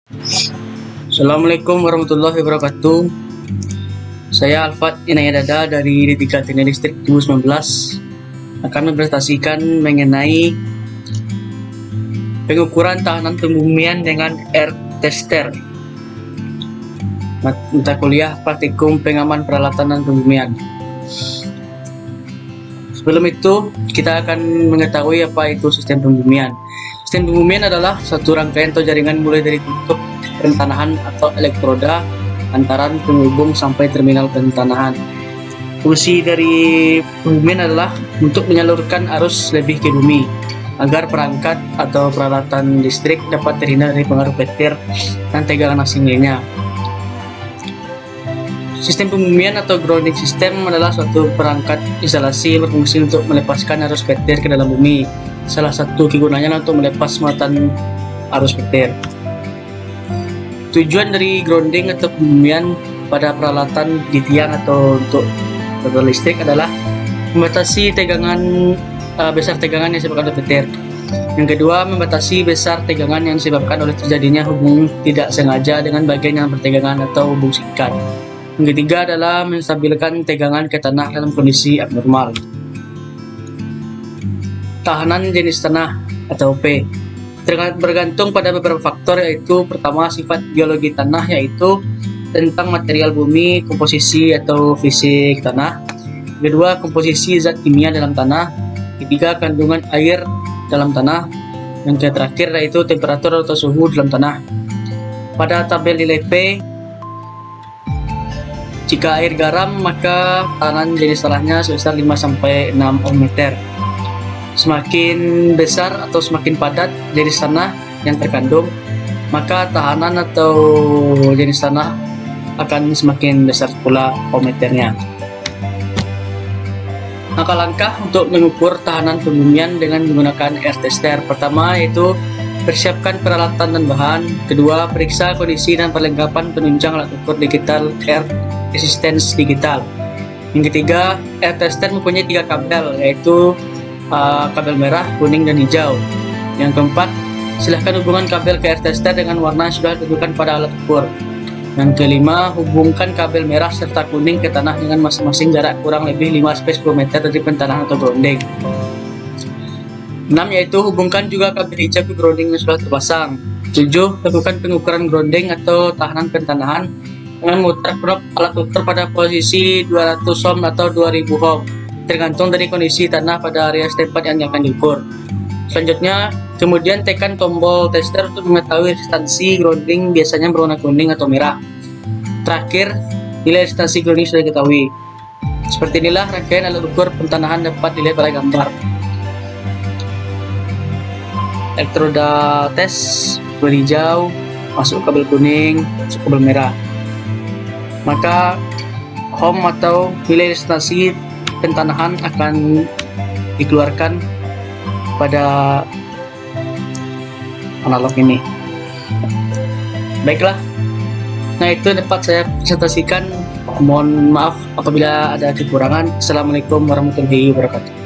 Assalamualaikum warahmatullahi wabarakatuh. Saya Alfat Inayadada dari D3 Teknik Listrik 2019 akan mempresentasikan mengenai pengukuran tahanan pembumian dengan air tester. Mata kuliah praktikum pengaman peralatan dan pembumian. Sebelum itu, kita akan mengetahui apa itu sistem pembumian. Sistem pembumian adalah satu rangkaian atau jaringan mulai dari tutup pentanahan atau elektroda antaran penghubung sampai terminal pentanahan. Fungsi dari pembumian adalah untuk menyalurkan arus lebih ke bumi agar perangkat atau peralatan listrik dapat terhindar dari pengaruh petir dan tegangan asing lainnya. Sistem pembumian atau grounding system adalah suatu perangkat instalasi yang berfungsi untuk melepaskan arus petir ke dalam bumi. Salah satu kegunaannya untuk melepas muatan arus petir. Tujuan dari grounding atau pembumian pada peralatan di tiang atau untuk motor listrik adalah membatasi besar tegangan yang disebabkan oleh petir. Yang kedua, membatasi besar tegangan yang disebabkan oleh terjadinya hubung tidak sengaja dengan bagian yang bertegangan atau hubung singkat. Yang ketiga adalah menstabilkan tegangan ke tanah dalam kondisi abnormal. Tahanan jenis tanah atau P bergantung pada beberapa faktor, yaitu pertama sifat geologi tanah, yaitu tentang material bumi, komposisi atau fisik tanah. Kedua, komposisi zat kimia dalam tanah. Ketiga, kandungan air dalam tanah. Yang terakhir yaitu temperatur atau suhu dalam tanah. Pada tabel nilai P, jika air garam maka tahanan jenis tanahnya sebesar 5-6 ohm meter. Semakin besar atau semakin padat jenis tanah yang terkandung, maka tahanan atau jenis tanah akan semakin besar pula ohm meternya. Langkah-langkah untuk mengukur tahanan pembumian dengan menggunakan air tester. Pertama yaitu persiapkan peralatan dan bahan. Kedua, periksa kondisi dan perlengkapan penunjang alat ukur digital air resistance digital. Yang ketiga, air tester mempunyai 3 kabel, yaitu kabel merah, kuning, dan hijau. Yang keempat, silahkan hubungkan kabel ke air tester dengan warna yang sudah ditentukan pada alat ukur. Yang kelima, hubungkan kabel merah serta kuning ke tanah dengan masing-masing jarak kurang lebih 5-10 meter dari pentanahan atau grounding. 6. Yaitu hubungkan juga kabel hijau ke grounding yang sudah terpasang. 7. Lakukan pengukuran grounding atau tahanan pentanahan dengan memutar knob alat ukur pada posisi 200 ohm atau 2000 ohm, tergantung dari kondisi tanah pada area setempat yang akan diukur. Selanjutnya, kemudian tekan tombol tester untuk mengetahui resistansi grounding, biasanya berwarna kuning atau merah. Terakhir, nilai resistansi grounding sudah diketahui. Seperti inilah rangkaian alat ukur pentanahan dapat dilihat pada gambar. Elektroda tes, kabel hijau, masuk kabel kuning, masuk kabel merah. Maka ohm atau nilai resistansi pentanahan akan dikeluarkan pada analog ini. Baiklah, nah itu dapat saya presentasikan. Mohon maaf apabila ada kekurangan. Assalamualaikum warahmatullahi wabarakatuh.